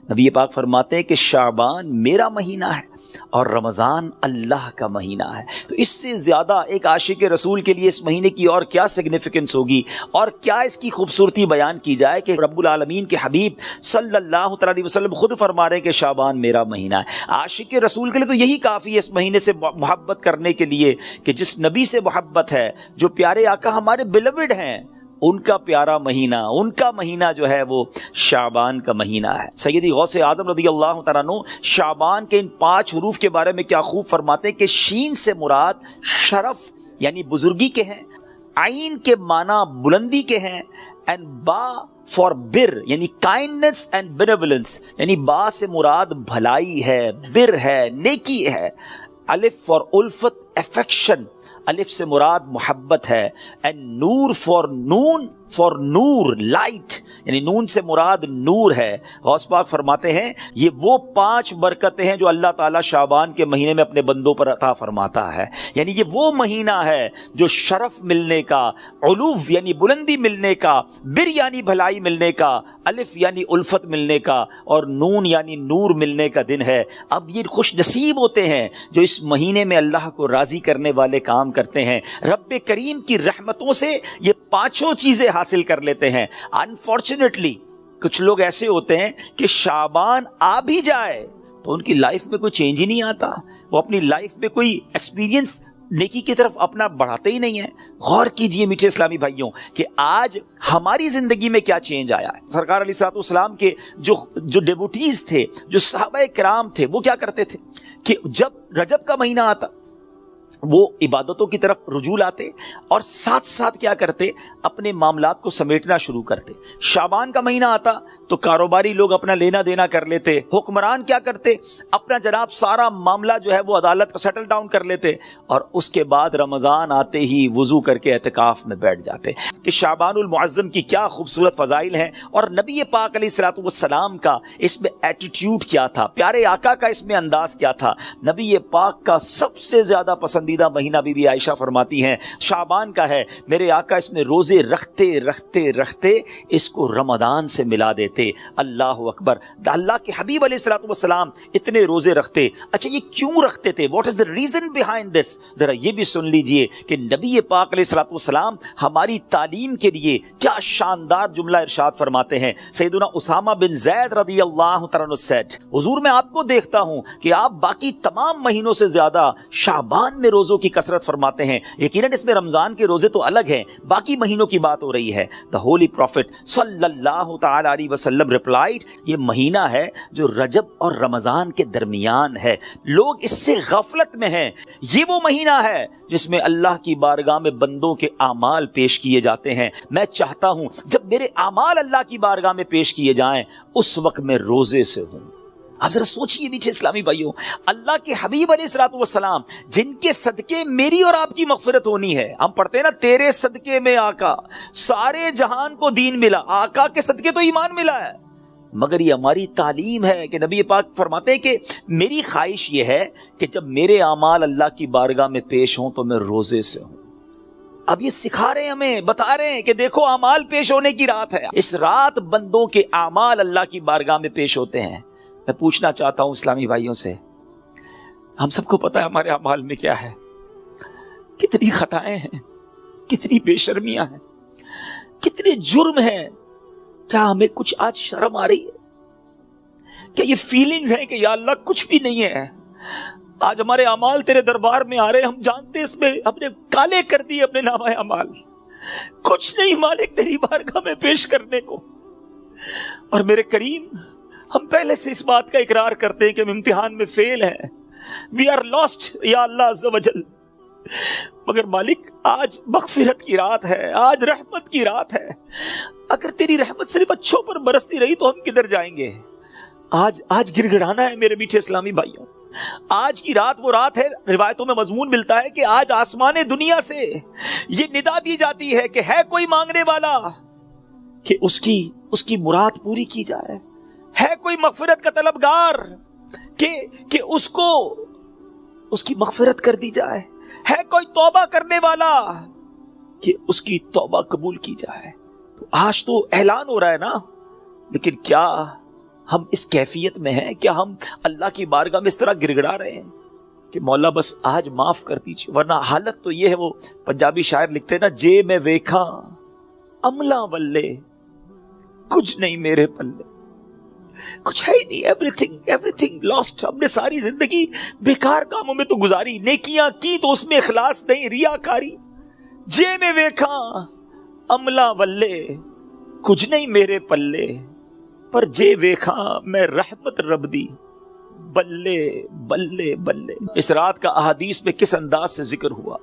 نبی پاک فرماتے ہیں کہ شعبان میرا مہینہ ہے اور رمضان اللہ کا مہینہ ہے۔ تو اس سے زیادہ ایک عاشق رسول کے لیے اس مہینے کی اور کیا سگنیفیکنس ہوگی اور کیا اس کی خوبصورتی بیان کی جائے کہ رب العالمین کے حبیب صلی اللہ علیہ وسلم خود فرما رہے ہیں کہ شعبان میرا مہینہ ہے۔ عاشق رسول کے لیے تو یہی کافی ہے اس مہینے سے محبت کرنے کے لیے کہ جس نبی سے محبت ہے، جو پیارے آقا ہمارے بیلوڈ ہیں، ان کا پیارا مہینہ، ان کا مہینہ جو ہے وہ شعبان کا مہینہ ہے۔ سیدی غوث اعظم رضی اللہ تعالیٰ عنہ شعبان کے ان 5 حروف کے بارے میں کیا خوب فرماتے ہیں کہ شین سے مراد شرف یعنی بزرگی کے ہیں، عین کے معنی بلندی کے ہیں، اینڈ با فار بر یعنی کائنڈنس اینڈ بینیولنس یعنی با سے مراد بھلائی ہے، بر ہے، نیکی ہے، الف فار الفت افیکشن، الف سے مراد محبت ہے، and Noor for Noor light یعنی نون سے مراد نور ہے۔ غوث پاک فرماتے ہیں یہ وہ 5 برکتیں ہیں جو اللہ تعالیٰ شعبان کے مہینے میں اپنے بندوں پر عطا فرماتا ہے، یعنی یہ وہ مہینہ ہے جو شرف ملنے کا، علوف یعنی بلندی ملنے کا، بر یعنی بھلائی ملنے کا، الف یعنی الفت ملنے کا اور نون یعنی نور ملنے کا دن ہے۔ اب یہ خوش نصیب ہوتے ہیں جو اس مہینے میں اللہ کو راضی کرنے والے کام کرتے ہیں، رب کریم کی رحمتوں سے یہ 5 چیزیں حاصل کر لیتے ہیں۔ انفارچونیٹلی کچھ لوگ ایسے ہوتے ہیں کہ شعبان آ بھی جائے تو ان کی لائف میں کوئی چینج ہی نہیں آتا، وہ اپنی لائف میں کوئی ایکسپیرینس نیکی کی طرف اپنا بڑھاتے ہی نہیں ہیں۔ غور کیجئے میٹھے اسلامی بھائیوں کہ آج ہماری زندگی میں کیا چینج آیا ہے۔ سرکار علیہ الصلوۃ والسلام کے جو ڈیوٹیز تھے، جو صحابہ کرام تھے، وہ کیا کرتے تھے کہ جب رجب کا مہینہ آتا وہ عبادتوں کی طرف رجوع لاتے اور ساتھ ساتھ کیا کرتے، اپنے معاملات کو سمیٹنا شروع کرتے۔ شعبان کا مہینہ آتا تو کاروباری لوگ اپنا لینا دینا کر لیتے، حکمران کیا کرتے، اپنا جناب سارا معاملہ جو ہے وہ عدالت کا سیٹل ڈاؤن کر لیتے، اور اس کے بعد رمضان آتے ہی وضو کر کے اعتکاف میں بیٹھ جاتے کہ شعبان المعظم کی کیا خوبصورت فضائل ہیں اور نبی پاک علیہ الصلوۃ والسلام کا اس میں ایٹیٹیوڈ کیا تھا، پیارے آقا کا اس میں انداز کیا تھا۔ نبی پاک کا سب سے زیادہ پسندیدہ مہینہ بی بی عائشہ فرماتی ہیں شعبان کا ہے، میرے آقا اس میں روزے رکھتے رکھتے رکھتے اس کو رمضان سے ملا دیتے۔ اللہ اکبر، اللہ کے حبیب علیہ الصلوۃ والسلام اتنے روزے رکھتے۔ اچھا یہ کیوں رکھتے تھے؟ What is the reason behind this? ذرا یہ بھی سن لیجئے کہ نبی پاک علیہ الصلوۃ والسلام ہماری تعلیم کے لیے کیا شاندار جملہ ارشاد فرماتے ہیں۔ سیدنا اسامہ بن زید رضی اللہ تعالیٰ عنہ said، حضور میں آپ کو دیکھتا ہوں کہ آپ باقی تمام مہینوں سے زیادہ شعبان میں روزوں کی کثرت فرماتے ہیں، یقیناً اس میں رمضان کے روزے تو الگ ہیں، باقی مہینوں کی بات ہو رہی ہے۔ دا ہولی پروفٹ صلی اللہ تعالی علیہ وسلم ریپلائڈ، یہ مہینہ ہے جو رجب اور رمضان کے درمیان ہے، لوگ اس سے غفلت میں ہیں۔ یہ وہ مہینہ ہے جس میں اللہ کی بارگاہ میں بندوں کے اعمال پیش کیے جاتے ہیں۔ میں چاہتا ہوں جب میرے اعمال اللہ کی بارگاہ میں پیش کیے جائیں اس وقت میں روزے سے ہوں۔ آپ ذرا سوچئے میٹھے اسلامی بھائیوں، اللہ کے حبیب علیہ الصلوۃ والسلام جن کے صدقے میری اور آپ کی مغفرت ہونی ہے، ہم پڑھتے ہیں نا تیرے صدقے میں آقا سارے جہان کو دین ملا، آقا کے صدقے تو ایمان ملا ہے، مگر یہ ہماری تعلیم ہے کہ نبی پاک فرماتے ہیں کہ میری خواہش یہ ہے کہ جب میرے اعمال اللہ کی بارگاہ میں پیش ہوں تو میں روزے سے ہوں۔ اب یہ سکھا رہے ہیں، ہمیں بتا رہے ہیں کہ دیکھو اعمال پیش ہونے کی رات ہے، اس رات بندوں کے اعمال اللہ کی بارگاہ میں پیش ہوتے ہیں۔ میں پوچھنا چاہتا ہوں اسلامی بھائیوں سے، ہم سب کو پتا ہے ہمارے اعمال میں کیا ہے، کتنی خطائیں ہیں، کتنی بے شرمیاں ہیں، کتنے جرم ہیں۔ کیا ہمیں کچھ آج شرم آ رہی ہے؟ کیا یہ فیلنگز ہیں کہ یا اللہ کچھ بھی نہیں ہے؟ آج ہمارے اعمال تیرے دربار میں آ رہے ہیں، ہم جانتے اس میں ہم نے کالے کر دیے اپنے نامہ اعمال، کچھ نہیں مالک تیری بارگاہ میں پیش کرنے کو۔ اور میرے کریم، ہم پہلے سے اس بات کا اقرار کرتے ہیں کہ ہم امتحان میں فیل ہیں، وی آر لاسٹ یا اللہ عز و جل، مگر مالک آج مغفرت کی رات ہے، آج رحمت کی رات ہے، اگر تیری رحمت صرف اچھوں پر برستی رہی تو ہم کدھر جائیں گے؟ آج گڑ گڑانا ہے میرے میٹھے اسلامی بھائیوں۔ آج کی رات وہ رات ہے، روایتوں میں مضمون ملتا ہے کہ آج آسمان دنیا سے یہ ندا دی جاتی ہے کہ ہے کوئی مانگنے والا کہ اس کی مراد پوری کی جائے، ہے کوئی مغفرت کا طلبگار کہ اس کو اس کی مغفرت کر دی جائے، ہے کوئی توبہ کرنے والا کہ اس کی توبہ قبول کی جائے۔ تو آج تو اعلان ہو رہا ہے نا، لیکن کیا ہم اس کیفیت میں ہیں کہ ہم اللہ کی بارگاہ میں اس طرح گر گڑا رہے ہیں کہ مولا بس آج معاف کر دیجیے، ورنہ حالت تو یہ ہے، وہ پنجابی شاعر لکھتے ہیں نا، جے میں ویکھا عملہ بلے کچھ نہیں میرے پلے، کچھ ہے ہی نہیں، ایوری تھنگ لاسٹ. ہم نے ساری زندگی بیکار کاموں میں تو گزاری، نیکیاں کی تو اس میں اخلاص نہیں، ریاکاری. جے میں ویکھا عملہ بلے کچھ نہیں میرے پلے، پر جے ویکھا میں رحمت رب دی بلے بلے بلے. اس رات کا احادیث میں کس انداز سے ذکر ہوا.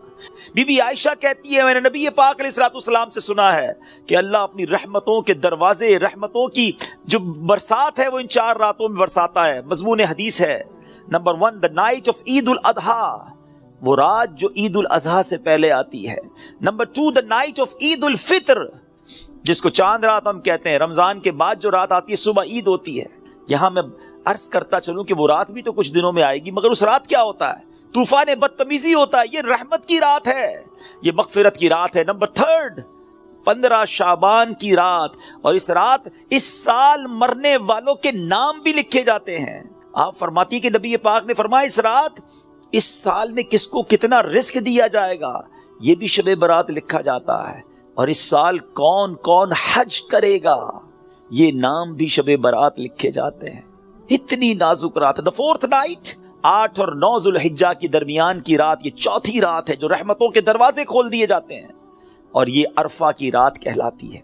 بی بی عائشہ کہتی ہے میں نے نبی پاک علیہ الصلوۃ والسلام سے سنا ہے کہ اللہ اپنی رحمتوں کے دروازے، رحمتوں کی جو برسات ہے وہ ان 4 راتوں میں برساتا ہے. مضمون حدیث ہے نمبر 1 the night of عید الاضحیٰ، وہ رات جو عید الاضحیٰ سے پہلے آتی ہے. نمبر 2 the night of عید الفطر، جس کو چاند رات ہم کہتے ہیں، رمضان کے بعد جو رات آتی ہے صبح عید ہوتی ہے. یہاں میں عرض کرتا چلوں کہ وہ رات بھی تو کچھ دنوں میں آئے گی، مگر اس رات کیا ہوتا ہے؟ طوفان بدتمیزی ہوتا ہے. یہ رحمت کی رات ہے، یہ مغفرت کی رات ہے. نمبر 3 15 شعبان کی رات، اور اس رات اس سال مرنے والوں کے نام بھی لکھے جاتے ہیں. آپ فرماتی کہ نبی پاک نے فرمایا اس رات اس سال میں کس کو کتنا رزق دیا جائے گا یہ بھی شب برات لکھا جاتا ہے، اور اس سال کون کون حج کرے گا یہ نام بھی شب برات لکھے جاتے ہیں. اتنی نازک رات ہے. The 4th night، 8 اور 9 ذوالحجہ کی درمیان کی رات، یہ 4تھی رات ہے جو رحمتوں کے دروازے کھول دیے جاتے ہیں، اور یہ عرفہ کی رات کہلاتی ہے.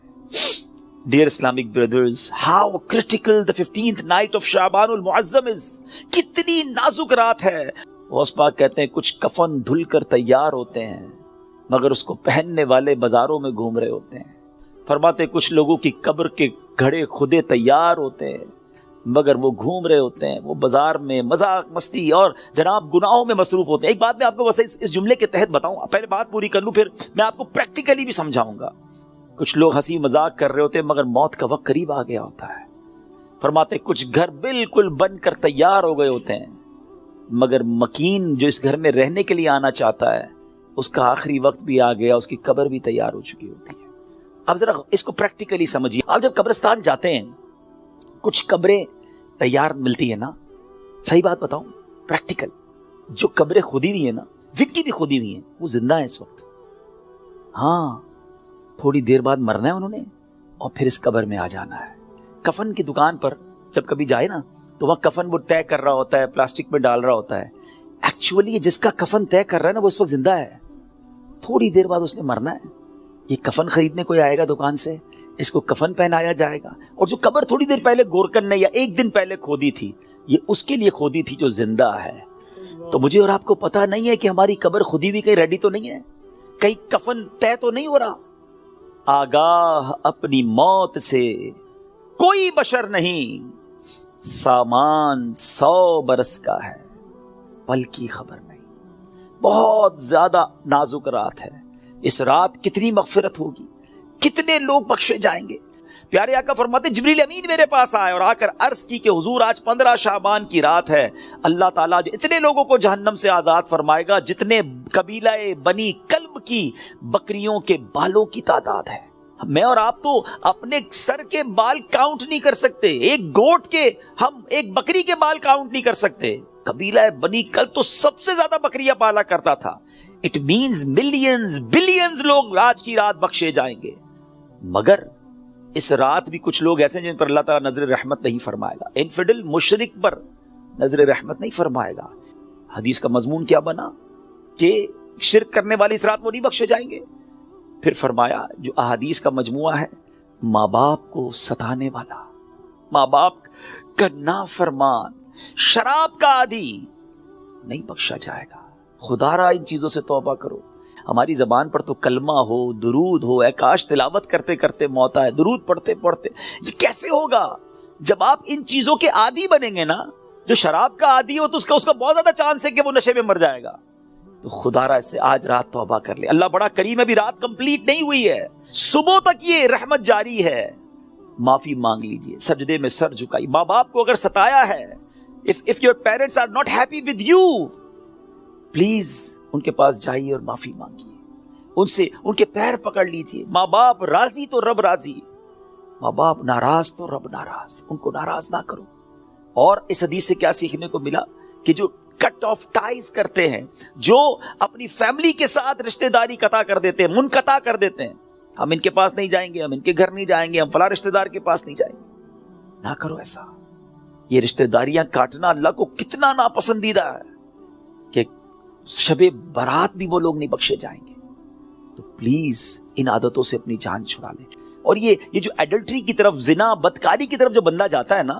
Dear Islamic brothers, how critical the 15th night of Shaban المعظم is. کتنی نازک رات ہے. غوث پاک کہتے ہیں کچھ کفن دھل کر تیار ہوتے ہیں مگر اس کو پہننے والے بازاروں میں گھوم رہے ہوتے ہیں. فرماتے کچھ لوگوں کی قبر کے گھڑے خودے تیار ہوتے ہیں مگر وہ گھوم رہے ہوتے ہیں، وہ بازار میں مذاق مستی اور جناب گناہوں میں مصروف ہوتے ہیں. ایک بات میں آپ کو بس اس جملے کے تحت بتاؤں، پہلے بات پوری کر لوں پھر میں آپ کو پریکٹیکلی بھی سمجھاؤں گا. کچھ لوگ ہنسی مذاق کر رہے ہوتے ہیں مگر موت کا وقت قریب آ گیا ہوتا ہے. فرماتے کچھ گھر بالکل بن کر تیار ہو گئے ہوتے ہیں مگر مکین جو اس گھر میں رہنے کے لیے آنا چاہتا ہے اس کا آخری وقت بھی آ گیا، اس کی قبر بھی تیار ہو چکی ہوتی ہے. اب ذرا اس کو پریکٹیکلی سمجھیے. آپ جب قبرستان جاتے ہیں کچھ قبریں تیار ملتی ہے نا، صحیح بات بتاؤں پریکٹیکل، جو قبریں کھودی ہوئی ہیں نا، جن کی بھی کھودی ہوئی ہیں وہ زندہ ہیں اس وقت. ہاں تھوڑی دیر بعد مرنا ہے انہوں نے اور پھر اس قبر میں آ جانا ہے. کفن کی دکان پر جب کبھی جائے نا تو وہاں کفن وہ طے کر رہا ہوتا ہے، پلاسٹک میں ڈال رہا ہوتا ہے. ایکچولی جس کا کفن طے کر رہا ہے نا وہ اس وقت زندہ ہے، تھوڑی دیر بعد اس نے مرنا ہے. یہ کفن خریدنے کوئی آئے گا دکان سے، اس کو کفن پہنایا جائے گا، اور جو قبر تھوڑی دیر پہلے گورکن نے یا 1 دن پہلے کھودی تھی یہ اس کے لیے کھودی تھی جو زندہ ہے. تو مجھے اور آپ کو پتا نہیں ہے کہ ہماری قبر کھودی بھی کہیں ریڈی تو نہیں ہے، کہیں کفن طے تو نہیں ہو رہا. آگاہ اپنی موت سے کوئی بشر نہیں، سامان 100 برس کا ہے پل کی خبر نہیں. بہت زیادہ نازک رات ہے. اس رات کتنی مغفرت ہوگی، کتنے لوگ بخشے جائیں گے. پیارے آقا فرماتے جبریل امین میرے پاس آئے اور آ کر عرض کی کہ حضور آج 15 شعبان کی رات ہے، اللہ تعالیٰ جو اتنے لوگوں کو جہنم سے آزاد فرمائے گا جتنے قبیلہ بنی کلب کی بکریوں کے بالوں کی تعداد ہے. میں اور آپ تو اپنے سر کے بال کاؤنٹ نہیں کر سکتے، ایک گوٹ کے، ہم ایک بکری کے بال کاؤنٹ نہیں کر سکتے. قبیلہ بنی کلب تو سب سے زیادہ بکریاں پالا کرتا تھا. اٹ مینز ملینز بلینز لوگ آج کی رات بخشے جائیں گے. مگر اس رات بھی کچھ لوگ ایسے ہیں جن پر اللہ تعالیٰ نظر رحمت نہیں فرمائے گا. انفیڈل مشرک پر نظر رحمت نہیں فرمائے گا. حدیث کا مضمون کیا بنا کہ شرک کرنے والے اس رات وہ نہیں بخشے جائیں گے. پھر فرمایا جو احادیث کا مجموعہ ہے، ماں باپ کو ستانے والا، ماں باپ کا نافرمان، شراب کا عادی نہیں بخشا جائے گا. خدا را ان چیزوں سے توبہ کرو. ہماری زبان پر تو کلمہ ہو، درود ہو، اے کاش تلاوت کرتے کرتے موت آئے، درود پڑھتے پڑھتے. یہ کیسے ہوگا جب آپ ان چیزوں کے عادی بنیں گے نا؟ جو شراب کا عادی ہو تو اس کا بہت زیادہ چانس ہے کہ وہ نشے میں مر جائے گا. تو خدا را اس سے آج رات توبہ کر لے. اللہ بڑا کریم ہے، ابھی رات کمپلیٹ نہیں ہوئی ہے، صبح تک یہ رحمت جاری ہے. معافی مانگ لیجئے، سجدے میں سر جھکائی. ماں باپ کو اگر ستایا ہے، if your parents are not happy with you, please ان کے پاس جائیے اور معافی مانگیے، ان سے ان کے پیر پکڑ لیجئے. ماں باپ راضی تو رب راضی. ماں باپ ناراض تو رب ناراض، ان کو ناراض نہ کرو۔ اور اس حدیث سے کیا سیکھنے کو ملا کہ جو کٹ آف ٹائز کرتے ہیں، جو اپنی فیملی کے ساتھ رشتہ داری قطع کر دیتے ہیں، منقطع کر دیتے ہیں، ہم ان کے پاس نہیں جائیں گے، ہم ان کے گھر نہیں جائیں گے، ہم فلاں رشتہ دار کے پاس نہیں جائیں گے، نہ کرو ایسا۔ یہ رشتہ داریاں کاٹنا اللہ کو کتنا ناپسندیدہ ہے کہ شب برات بھی وہ لوگ نہیں بخشے جائیں گے۔ تو پلیز ان عادتوں سے اپنی جان چھڑا لیں۔ اور یہ جو ایڈلٹری کی طرف، زنا، بدکاری کی طرف جو بندہ جاتا ہے نا،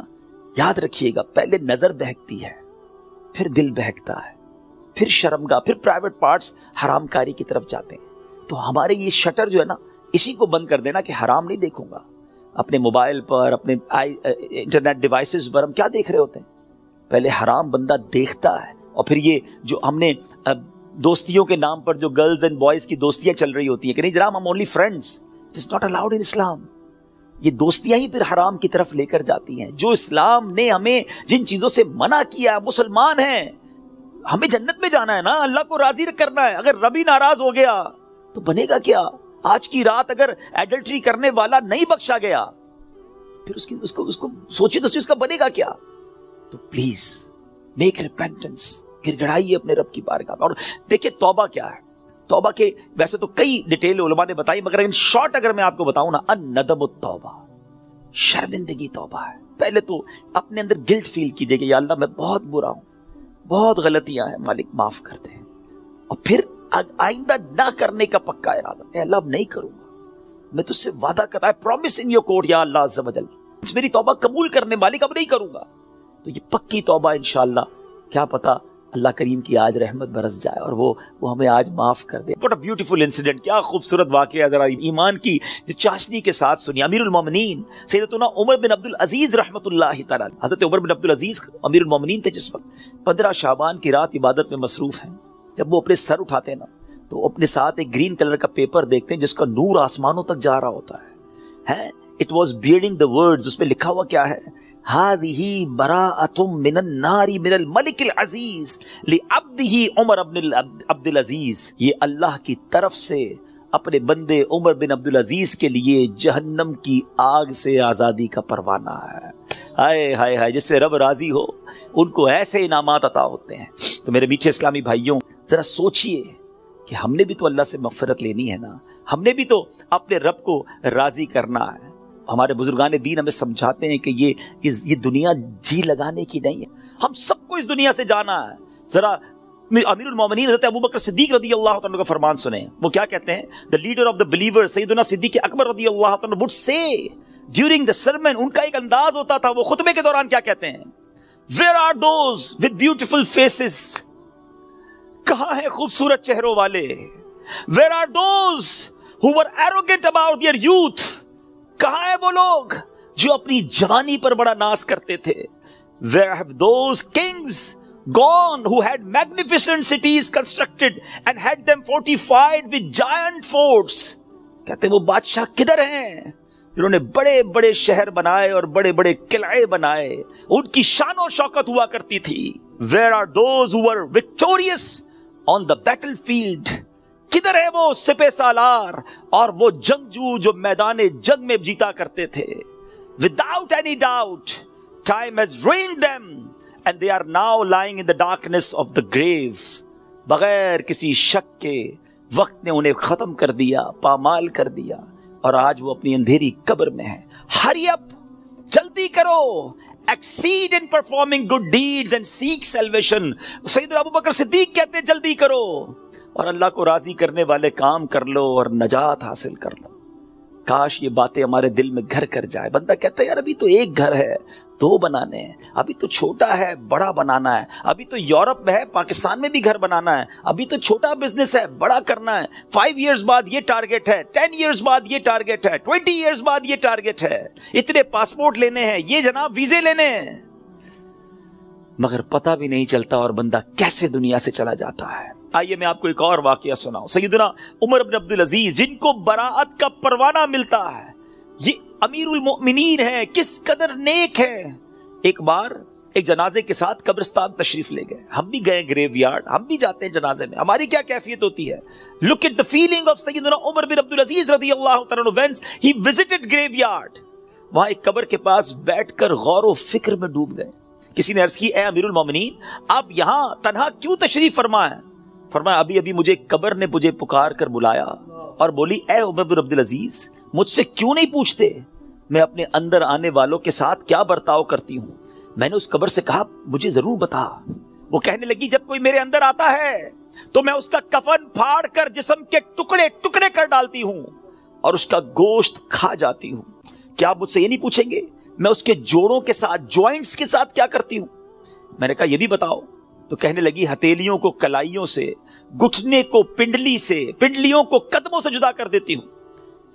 یاد رکھیے گا پہلے نظر بہکتی ہے، پھر دل بہکتا ہے، پھر شرمگاہ، پھر پرائیویٹ پارٹس حرام کاری کی طرف جاتے ہیں۔ تو ہمارے یہ شٹر جو ہے نا، اسی کو بند کر دینا کہ حرام نہیں دیکھوں گا۔ اپنے موبائل پر، اپنے انٹرنیٹ ڈیوائسز پر ہم کیا دیکھ رہے ہوتے ہیں؟ پہلے حرام بندہ دیکھتا ہے، اور پھر یہ جو ہم نے دوستیوں کے نام پر جو گرلز اینڈ بوائز کی دوستیاں چل رہی ہوتی ہیں کہ نہیں جناب ہم only friends, it is not allowed in Islam. یہ دوستیاں ہی پھر حرام کی طرف لے کر جاتی ہیں۔ جو اسلام نے ہمیں جن چیزوں سے منع کیا، مسلمان ہیں، ہمیں جنت میں جانا ہے نا، اللہ کو راضی کرنا ہے۔ اگر رب ہی ناراض ہو گیا تو بنے گا کیا؟ آج کی رات اگر ایڈلٹری کرنے والا نہیں بخشا گیا پھر اس کو سوچیے تو اس کا بنے گا کیا؟ تو پلیز میک ریپینٹنس، گر گڑائیے اپنے رب کی بارگاہ میں۔ اور دیکھیں توبہ کیا ہے۔ توبہ کے ویسے تو کئی ڈیٹیل علماء نے بتائی، مگر ان شارٹ اگر میں آپ کو بتاؤں نا، الندم التوبہ، شرمندگی توبہ ہے۔ پہلے تو اپنے اندر گلٹ فیل کیجئے کہ یا اللہ میں بہت برا ہوں، بہت غلطیاں ہیں، مالک معاف کر دے، اور پھر آئندہ نہ کرنے کا پکا ارادہ، اے اللہ اب نہیں کروں گا، میں تجھ سے وعدہ کرتا ہے، پرومس ان یور کورٹ یا اللہ عز و جل، میری توبہ قبول کرنے مالک اب نہیں کروں گا۔ تو یہ پکی توبہ انشاءاللہ، کیا پتا اللہ کریم کی آج رحمت برس جائے اور وہ ہمیں آج معاف کر دے۔ What a beautiful incident، کیا خوبصورت واقعہ، ذرا ایمان کی جو چاشنی کے ساتھ سنی۔ امیر المومنین سیدتنا عمر بن عبدالعزیز رحمت اللہ تعالی، حضرت عمر بن عبدالعزیز امیر المومنین تھے، جس وقت 15 شعبان کی رات عبادت میں مصروف ہیں۔ جب وہ اپنے سر اٹھاتے ہیں نا تو اپنے ساتھ ایک گرین کلر کا پیپر دیکھتے ہیں جس کا نور آسمانوں تک جا رہا ہوتا ہے۔ It was bearing the words، اس میں لکھا ہوا کیا ہے؟ هذه براءة من النار من الملك العزیز لعبده عمر بن عبد العزیز، یہ اللہ کی طرف سے اپنے بندے عمر بن عبد العزیز کے لیے جہنم کی آگ سے آزادی کا پروانہ ہے۔ ہائے ہائے ہائے، جس سے رب راضی ہو ان کو ایسے انعامات عطا ہوتے ہیں۔ تو میرے میٹھے اسلامی بھائیوں، ذرا سوچئے کہ ہم نے بھی تو اللہ سے مغفرت لینی ہے نا، ہم نے بھی تو اپنے رب کو راضی کرنا ہے۔ ہمارے بزرگان دین ہمیں سمجھاتے ہیں کہ یہ دنیا جی لگانے کی نہیں ہے، ہم سب کو اس دنیا سے جانا ہے۔ ذرا امیر المومنین حضرت ابوبکر صدیق رضی اللہ عنہ کا فرمان سنیں، وہ کیا کہتے ہیں؟ the leader of the believers سیدنا صدیق اکبر رضی اللہ عنہ would say during the sermon، ان کا ایک انداز ہوتا تھا، وہ خطبے کے دوران کیا کہتے ہیں؟ where are those with beautiful faces، کہاں ہیں خوبصورت چہروں والے؟ where are those who were arrogant about their youth، کہاں ہیں وہ لوگ جو اپنی جوانی پر بڑا ناز کرتے تھے؟ where have those kings gone who had magnificent cities constructed and had them fortified with giant forts، کہتے ہیں وہ بادشاہ کدھر ہیں جنہوں نے بڑے بڑے شہر بنائے اور بڑے بڑے قلعے بنائے، ان کی شان و شوکت ہوا کرتی تھی۔ where are those who were victorious on the battlefield، کدھر ہے وہ سپہ سالار اور وہ جنگجو جو میدان جنگ میں جیتا کرتے تھے؟ without any doubt time has ruined them and they are now lying in the darkness of the grave، بغیر کسی شک کے وقت نے انہیں ختم کر دیا، پامال کر دیا، اور آج وہ اپنی اندھیری قبر میں ہیں۔ hurry up، جلدی کرو، exceed in performing good deeds and seek salvation، سیدنا ابوبکر صدیق کہتے ہیں جلدی کرو اور اللہ کو راضی کرنے والے کام کر لو اور نجات حاصل کر لو۔ کاش یہ باتیں ہمارے دل میں گھر کر جائے۔ بندہ کہتا ہے یار ابھی تو ایک گھر ہے، 2 بنانے ہیں، ابھی تو چھوٹا ہے بڑا بنانا ہے، ابھی تو یورپ میں ہے پاکستان میں بھی گھر بنانا ہے، ابھی تو چھوٹا بزنس ہے بڑا کرنا ہے، 5 ایئرز بعد یہ ٹارگٹ ہے، 10 ایئرز بعد یہ ٹارگٹ ہے، 20 ایئرز بعد یہ ٹارگٹ ہے، اتنے پاسپورٹ لینے ہیں، یہ جناب ویزے لینے ہیں، مگر پتہ بھی نہیں چلتا اور بندہ کیسے دنیا سے چلا جاتا ہے۔ آئیے میں آپ کو ایک اور واقعہ سناؤں۔ سیدنا عمر بن عبدالعزیز جن کو براءت کا پروانہ ملتا ہے، یہ امیر المؤمنین ہے، کس قدر نیک ہے۔ ایک بار ایک جنازے کے ساتھ قبرستان تشریف لے گئے، ہم بھی گئے گریو یارڈ، ہم بھی جاتے ہیں جنازے میں، ہماری کیا کیفیت ہوتی ہے؟ look at the feeling of سیدنا عمر بن عبدالعزیز رضی اللہ عنہ when he visited graveyard۔ وہاں ایک قبر کے پاس بیٹھ کر غور و فکر میں ڈوب گئے. کسی نے عرض کی اے امیر المومنین آپ یہاں تنہا کیوں تشریف فرما ہے؟ فرمایا ابھی ابھی مجھے قبر نے مجھے پکار کر بلایا اور بولی اے عمر بن عبد العزیز مجھ سے کیوں نہیں پوچھتے میں اپنے اندر آنے والوں کے ساتھ کیا برتاؤ کرتی ہوں؟ میں نے اس قبر سے کہا مجھے ضرور بتا. وہ کہنے لگی جب کوئی میرے اندر آتا ہے تو میں اس کا کفن پھاڑ کر جسم کے ٹکڑے ٹکڑے کر ڈالتی ہوں اور اس کا گوشت کھا جاتی ہوں. کیا آپ مجھ سے یہ نہیں پوچھیں گے میں اس کے جوڑوں کے ساتھ جوائنٹس کے ساتھ کیا کرتی ہوں؟ میں نے کہا یہ بھی بتاؤ. تو کہنے لگی ہتھیلیوں کو کلائیوں سے، گھٹنے کو پنڈلی سے، پنڈلیوں کو قدموں سے جدا کر دیتی ہوں.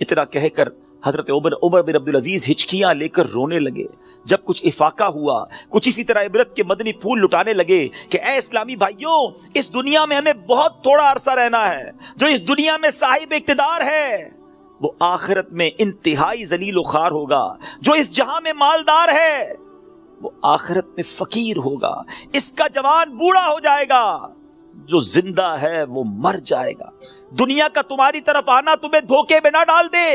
اتنا کہہ کر حضرت عمر بن عبد العزیز ہچکیاں لے کر رونے لگے. جب کچھ افاقہ ہوا، کچھ اسی طرح عبرت کے مدنی پھول لٹانے لگے کہ اے اسلامی بھائیوں اس دنیا میں ہمیں بہت تھوڑا عرصہ رہنا ہے. جو اس دنیا میں صاحب اقتدار ہے وہ آخرت میں انتہائی ذلیل و خوار ہوگا. جو اس جہاں میں مالدار ہے وہ آخرت میں فقیر ہوگا. اس کا جوان بوڑھا ہو جائے گا، جو زندہ ہے وہ مر جائے گا. دنیا کا تمہاری طرف آنا تمہیں دھوکے میں نہ ڈال دے،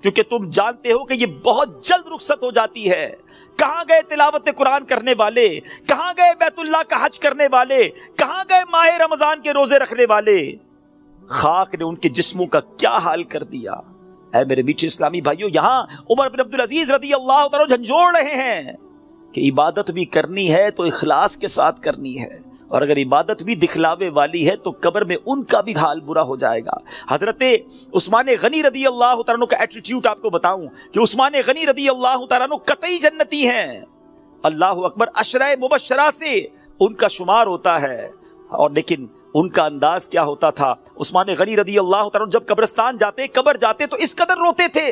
کیونکہ تم جانتے ہو کہ یہ بہت جلد رخصت ہو جاتی ہے. کہاں گئے تلاوت قرآن کرنے والے؟ کہاں گئے بیت اللہ کا حج کرنے والے؟ کہاں گئے ماہ رمضان کے روزے رکھنے والے؟ خاک نے ان کے جسموں کا کیا حال کر دیا. اے میرے میٹھے اسلامی بھائیوں یہاں عمر بن عبد العزیز رضی اللہ تعالیٰ جھنجھوڑ رہے ہیں کہ عبادت بھی کرنی ہے تو اخلاص کے ساتھ کرنی ہے، اور اگر عبادت بھی دکھلاوے والی ہے تو قبر میں ان کا بھی حال برا ہو جائے گا. حضرت عثمان غنی رضی اللہ تعالیٰ عنہ کا ایٹیٹیوڈ آپ کو بتاؤں کہ عثمان غنی رضی اللہ تعالیٰ عنہ قطعی جنتی ہیں. اللہ اکبر، عشرہ مبشرہ سے ان کا شمار ہوتا ہے. اور لیکن ان کا انداز کیا ہوتا تھا؟ عثمان غنی رضی اللہ تعالیٰ عنہ جب قبرستان جاتے، قبر جاتے تو اس قدر روتے تھے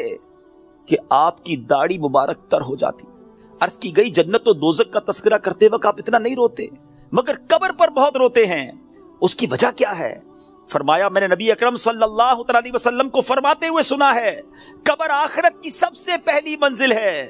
کہ آپ کی داڑھی مبارک تر ہو جاتی. عرض کی گئی جنت و دوزخ کا تذکرہ کرتے وقت آپ اتنا نہیں روتے، مگر قبر پر بہت روتے ہیں. اس کی وجہ کیا ہے؟ فرمایا میں نے نبی اکرم صلی اللہ علیہ وسلم کو فرماتے ہوئے سنا ہے قبر آخرت کی سب سے پہلی منزل ہے.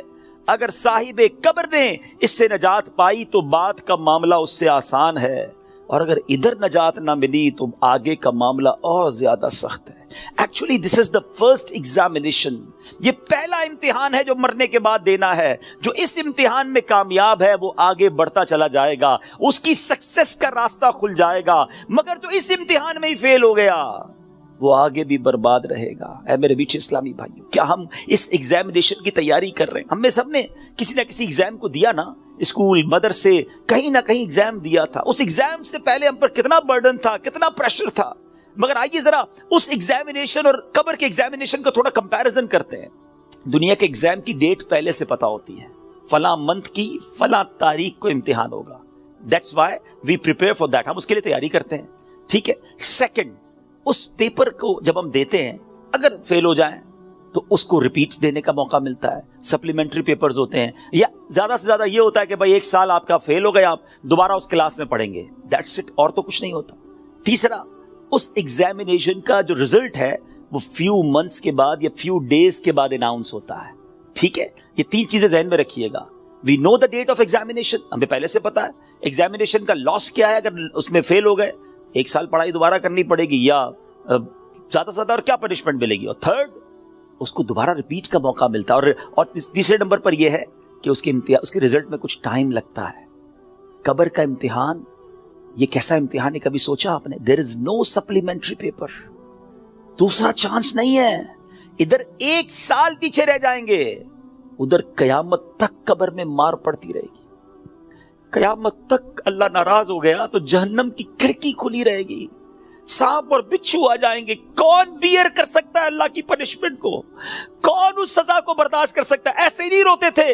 اگر صاحب قبر نے اس سے نجات پائی تو بعد کا معاملہ اس سے آسان ہے، اور اگر ادھر نجات نہ ملی تو آگے کا معاملہ اور زیادہ سخت ہے. Actually this is the first examination. یہ پہلا امتحان ہے جو مرنے کے بعد دینا ہے. جو اس امتحان میں کامیاب ہے وہ آگے بڑھتا چلا جائے گا، اس کی سکسس کا راستہ کھل جائے گا. مگر جو اس امتحان میں ہی فیل ہو گیا وہ آگے بھی برباد رہے گا. اے میرے بیچ اسلامی بھائیوں، کیا ہم اس ایگزامینیشن کی تیاری کر رہے ہیں؟ ہم میں سب نے کسی نہ کسی ایگزام کو دیا نا، اسکول مدرسے کہیں نہ کہیں ایگزام دیا تھا. اس ایگزام سے پہلے ہم پر کتنا برڈن تھا، کتنا پریشر تھا. مگر آئیے ذرا اس ایگزامینیشن اور قبر کے ایگزامینیشن کا تھوڑا کمپیریزن کرتے ہیں. دنیا کے ایگزام کی ڈیٹ پہلے سے پتا ہوتی ہے، فلاں منتھ کی فلاں تاریخ کو امتحان ہوگا. That's why we prepare for that. ہم اس کے لیے تیاری کرتے ہیں. ٹھیک ہے. سیکنڈ، اس پیپر کو جب ہم دیتے ہیں اگر فیل ہو جائیں تو اس کو ریپیٹ دینے کا موقع ملتا ہے. سپلیمنٹری پیپرز ہوتے ہیں، یا زیادہ سے زیادہ یہ ہوتا ہے کہ بھائی ایک سال آپ کا فیل ہو گیا، آپ دوبارہ اس کلاس میں پڑھیں گے. دیٹس اٹ، اور تو کچھ نہیں ہوتا. تیسرا، اس ایگزامینیشن کا جو ریزلٹ ہے وہ فیو منتھس کے بعد یا فیو ڈیز کے بعد اناؤنس ہوتا ہے. ٹھیک ہے. یہ تین چیزیں ذہن میں رکھیے گا. وی نو دا ڈیٹ آف ایگزامینیشن، ہمیں پہلے سے پتا ہے. ایگزامینیشن کا لاس کیا ہے اگر اس میں فیل ہو گئے؟ ایک سال پڑھائی دوبارہ کرنی پڑے گی، یا زیادہ سے زیادہ اور کیا پنشمنٹ ملے گی. اور تھرڈ، اس کو دوبارہ ریپیٹ کا موقع ملتا ہے. اور تیسرے نمبر پر یہ ہے کہ اس کے رزلٹ میں کچھ ٹائم لگتا ہے. قبر کا امتحان یہ کیسا امتحان ہے کبھی سوچا آپ نے؟ دیر از نو سپلیمنٹری پیپر، دوسرا چانس نہیں ہے. ادھر ایک سال پیچھے رہ جائیں گے، ادھر قیامت تک قبر میں مار پڑتی رہے گی. قیامت تک اللہ ناراض ہو گیا تو جہنم کی کھڑکی کھلی رہے گی، سانپ اور بچھو آ جائیں گے. کون بیئر کر سکتا ہے اللہ کی پنشمنٹ کو؟ کون اس سزا کو برداشت کر سکتا ہے؟ ایسے ہی نہیں روتے تھے.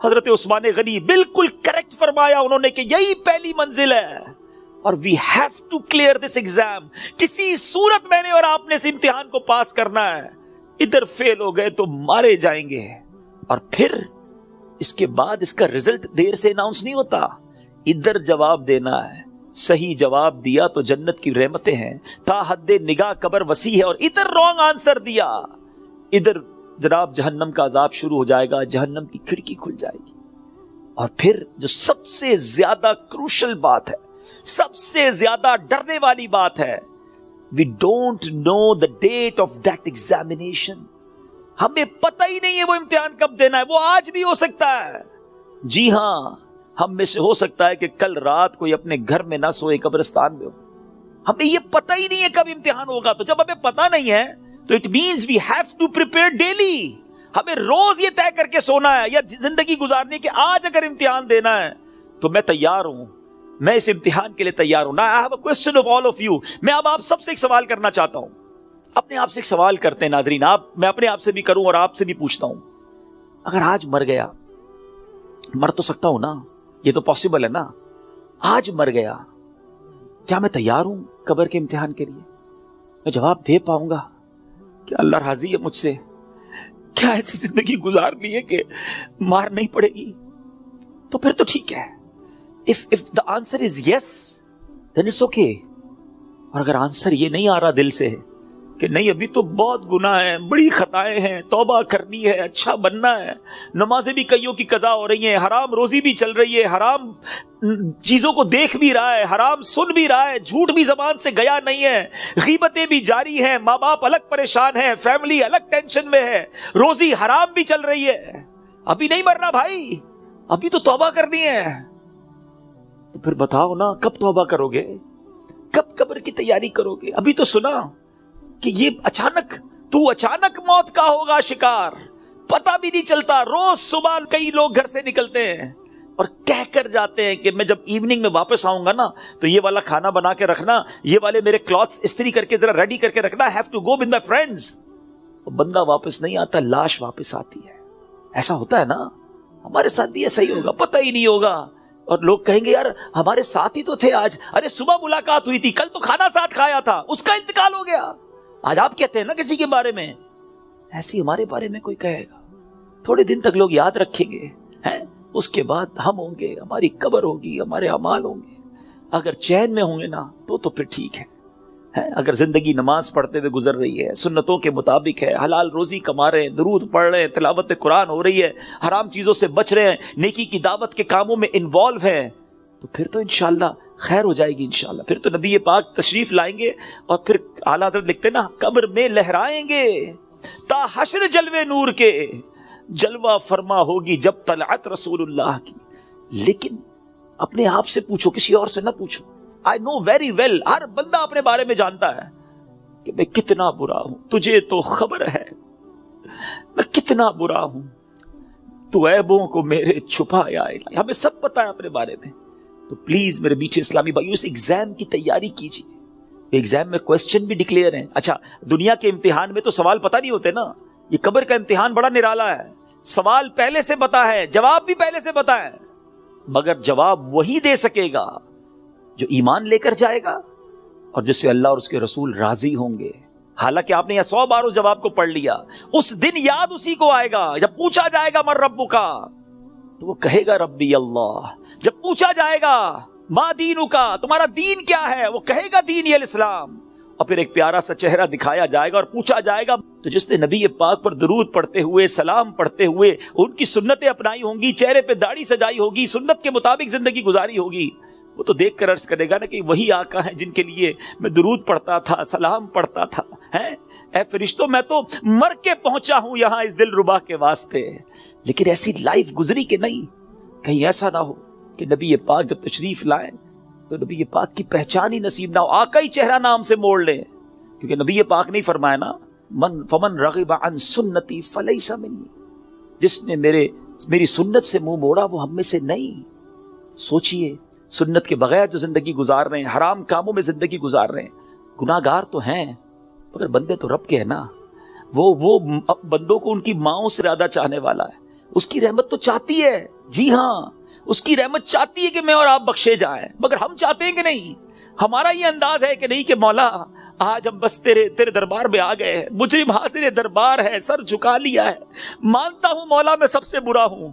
حضرت عثمان غنی بالکل کریکٹ فرمایا انہوں نے کہ یہی پہلی منزل ہے، اور we have to clear this exam. کسی صورت میں نے اور آپ نے اس امتحان کو پاس کرنا ہے. ادھر فیل ہو گئے تو مارے جائیں گے، اور پھر اس کے بعد اس کا رزلٹ دیر سے اناؤنس نہیں ہوتا. ادھر جواب دینا ہے. صحیح جواب دیا تو جنت کی رحمتیں ہیں، تا حد نگاہ قبر وسیع ہے. اور ادھر رانگ آنسر دیا، ادھر جناب جہنم کا عذاب شروع ہو جائے گا، جہنم کی کھڑکی کھل جائے گی. اور پھر جو سب سے زیادہ کروشل بات ہے، سب سے زیادہ ڈرنے والی بات ہے، we don't know the date of that examination. ہمیں پتہ ہی نہیں ہے وہ امتحان کب دینا ہے، وہ آج بھی ہو سکتا ہے۔ جی ہاں، ہم میں سے ہو سکتا ہے کہ کل رات کوئی اپنے گھر میں نہ سوئے، قبرستان میں ہو۔ ہمیں یہ پتہ ہی نہیں ہے کب امتحان ہوگا، تو جب ہمیں پتہ نہیں ہے تو it means we have to prepare daily. ہمیں روز یہ طے کر کے سونا ہے یا زندگی گزارنی کہ آج اگر امتحان دینا ہے تو میں تیار ہوں، میں اس امتحان کے لیے تیار ہوں۔ Now I have a question of all of you۔ میں اب آپ سب سے ایک سوال کرنا چاہتا ہوں، اپنے آپ سے ایک سوال کرتے ہیں ناظرین، میں اپنے آپ سے بھی کروں اور آپ سے بھی پوچھتا ہوں، اگر آج مر گیا، مر تو سکتا ہوں نا، یہ تو پاسبل ہے نا، آج مر گیا، کیا میں تیار ہوں قبر کے امتحان کے لیے؟ میں جواب دے پاؤں گا کہ اللہ راضی ہے مجھ سے؟ کیا ایسی زندگی گزارنی ہے کہ مار نہیں پڑے گی؟ تو پھر تو ٹھیک ہے۔ if the answer is yes then it's okay۔ اور اگر آنسر یہ نہیں آ رہا دل سے کہ نہیں ابھی تو بہت گناہ ہے، بڑی خطائیں ہیں، توبہ کرنی ہے، اچھا بننا ہے، نمازیں بھی کئیوں کی قضا ہو رہی ہیں، حرام روزی بھی چل رہی ہے، حرام چیزوں کو دیکھ بھی رہا ہے، حرام سن بھی رہا ہے، جھوٹ بھی زبان سے گیا نہیں ہے، غیبتیں بھی جاری ہیں، ماں باپ الگ پریشان ہیں، فیملی الگ ٹینشن میں ہے، روزی حرام بھی چل رہی ہے، ابھی نہیں مرنا بھائی، ابھی تو توبہ کرنی ہے۔ تو پھر بتاؤ نا کب توبہ کرو گے، کب قبر کی تیاری کرو گے؟ ابھی تو سنا کہ یہ اچانک موت کا ہوگا شکار، پتہ بھی نہیں چلتا۔ روز صبح کئی لوگ گھر سے نکلتے ہیں اور کہہ کر جاتے ہیں کہ میں جب ایوننگ میں واپس آؤں گا نا تو یہ والا کھانا بنا کے رکھنا، یہ والے میرے کلوتھس استری کر کے ذرا ریڈی کر کے رکھنا، have to go with my friends. بندہ واپس نہیں آتا، لاش واپس آتی ہے۔ ایسا ہوتا ہے نا، ہمارے ساتھ بھی ایسا ہی ہوگا، پتہ ہی نہیں ہوگا، اور لوگ کہیں گے یار ہمارے ساتھ ہی تو تھے آج، ارے صبح ملاقات ہوئی تھی، کل تو کھانا ساتھ کھایا تھا، اس کا انتقال ہو گیا۔ آج آپ کہتے ہیں نا کسی کے بارے میں، ایسی ہمارے بارے میں کوئی کہے گا، تھوڑے دن تک لوگ یاد رکھیں گے، اس کے بعد ہم ہوں گے، ہماری قبر ہوگی، ہمارے اعمال ہوں گے۔ اگر چین میں ہوں گے نا تو پھر ٹھیک ہے۔ اگر زندگی نماز پڑھتے ہوئے گزر رہی ہے، سنتوں کے مطابق ہے، حلال روزی کما رہے ہیں، درود پڑھ رہے ہیں، تلاوت قرآن ہو رہی ہے، حرام چیزوں سے بچ رہے ہیں، نیکی کی دعوت کے کاموں میں انوالو ہیں، تو پھر تو انشاءاللہ خیر ہو جائے گی انشاءاللہ۔ پھر تو نبی پاک تشریف لائیں گے اور پھر اعلیٰ حضرت لکھتے نا قبر میں لہرائیں گے تا حشر جلوے نور کے، جلوہ فرما ہوگی جب طلعت رسول اللہ کی۔ لیکن اپنے آپ سے پوچھو، کسی اور سے نہ پوچھو۔ I know very well، ہر بندہ اپنے بارے میں جانتا ہے کہ میں کتنا برا ہوں، تجھے تو خبر ہے میں کتنا برا ہوں، تو عیبوں کو میرے چھپایا الہی۔ ہمیں سب پتا ہے اپنے بارے میں۔ تو پلیز میرے میٹھے اسلامی بھائیو، اس ایگزام کی تیاری کیجیے۔ ایگزام میں کوسچن بھی ڈکلیئر ہیں۔ اچھا، دنیا کے امتحان میں تو سوال پتہ نہیں ہوتے نا، یہ قبر کا امتحان بڑا نرالا ہے، سوال پہلے سے پتا ہے، جواب بھی پہلے سے پتا ہے، مگر جواب وہی دے سکے گا جو ایمان لے کر جائے گا اور جس سے اللہ اور اس کے رسول راضی ہوں گے۔ حالانکہ آپ نے یہ 100 بار اس جواب کو پڑھ لیا، اس دن یاد اسی کو آئے گا جب پوچھا جائے گا من ربک کا، تو وہ کہے گا ربی اللہ۔ جب پوچھا جائے گا ما دینک کا، تمہارا دین کیا ہے، وہ کہے گا دینی الاسلام۔ اور پھر ایک پیارا سا چہرہ دکھایا جائے گا اور پوچھا جائے گا تو جس نے نبی پاک پر درود پڑھتے ہوئے، سلام پڑھتے ہوئے ان کی سنتیں اپنائی ہوں گی، چہرے پہ داڑھی سجائی ہوگی، سنت کے مطابق زندگی گزاری ہوگی، وہ تو دیکھ کر عرض کرے گا نا کہ وہی آقا ہیں جن کے لیے میں درود پڑھتا تھا، سلام پڑھتا تھا۔ اے فرشتوں، میں تو مر کے پہنچا ہوں یہاں اس دل ربا کے واسطے، لیکن ایسی لائف گزری کہ نہیں، کہیں ایسا نہ ہو کہ نبی پاک جب تشریف لائیں تو نبی پاک کی پہچان ہی نصیب نہ ہو، آقا ہی چہرہ نام سے موڑ لیں، کیونکہ نبی پاک نے فرمایا نا فمن رغب عن سنتی فلیس منی، جس نے میری سنت سے منہ موڑا وہ ہم میں سے نہیں۔ سوچئے، سنت کے بغیر جو زندگی گزار رہے ہیں، حرام کاموں میں زندگی گزار رہے ہیں، گناہ گار تو ہیں مگر بندے تو رب کے ہیں نا، وہ بندوں کو ان کی ماؤں سے زیادہ چاہنے والا ہے، اس کی رحمت تو چاہتی ہے، جی ہاں اس کی رحمت چاہتی ہے کہ میں اور آپ بخشے جائیں، مگر ہم چاہتے ہیں کہ نہیں؟ ہمارا یہ انداز ہے کہ نہیں کہ مولا آج ہم بس تیرے دربار میں آ گئے ہیں، مجرم حاضر دربار ہے، سر جھکا لیا ہے، مانتا ہوں مولا میں سب سے برا ہوں،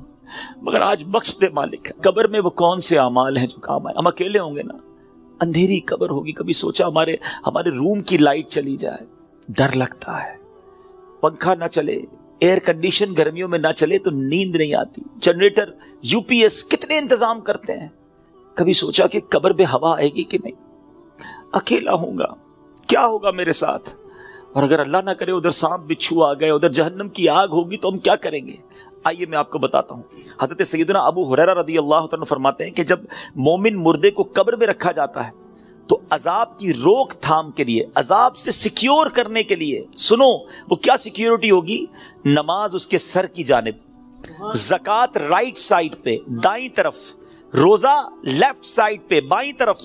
مگر آج بخش دے مالک۔ قبر میں وہ کون سے اعمال ہیں جو کام آئے؟ ہم اکیلے ہوں گے نا، اندھیری قبر ہوگی، کبھی سوچا ہمارے روم کی لائٹ چلی جائے، ڈر لگتا ہے، پنکھا نہ چلے، ایئر کنڈیشن گرمیوں میں نہ چلے تو نیند نہیں آتی، جنریٹر، یو پی ایس کتنے انتظام کرتے ہیں، کبھی سوچا کہ قبر میں ہوا آئے گی کہ نہیں، اکیلا ہوں گا، کیا ہوگا میرے ساتھ؟ اور اگر اللہ نہ کرے ادھر سانپ بچھو آ گئے, ادھر جہنم کی آگ ہوگی, تو ہم کیا کریں گے؟ آئیے میں آپ کو بتاتا ہوں. حضرت سیدنا ابو ہریرہ رضی اللہ عنہ فرماتے ہیں کہ جب مومن مردے کو قبر میں رکھا جاتا ہے تو عذاب کی روک تھام کے لیے, عذاب سے سیکیور کرنے کے لیے, سنو وہ کیا سیکیورٹی ہوگی؟ نماز اس کے سر کی جانب, زکوٰۃ رائٹ سائڈ پہ دائیں طرف, روزہ لیفٹ سائڈ پہ بائیں طرف,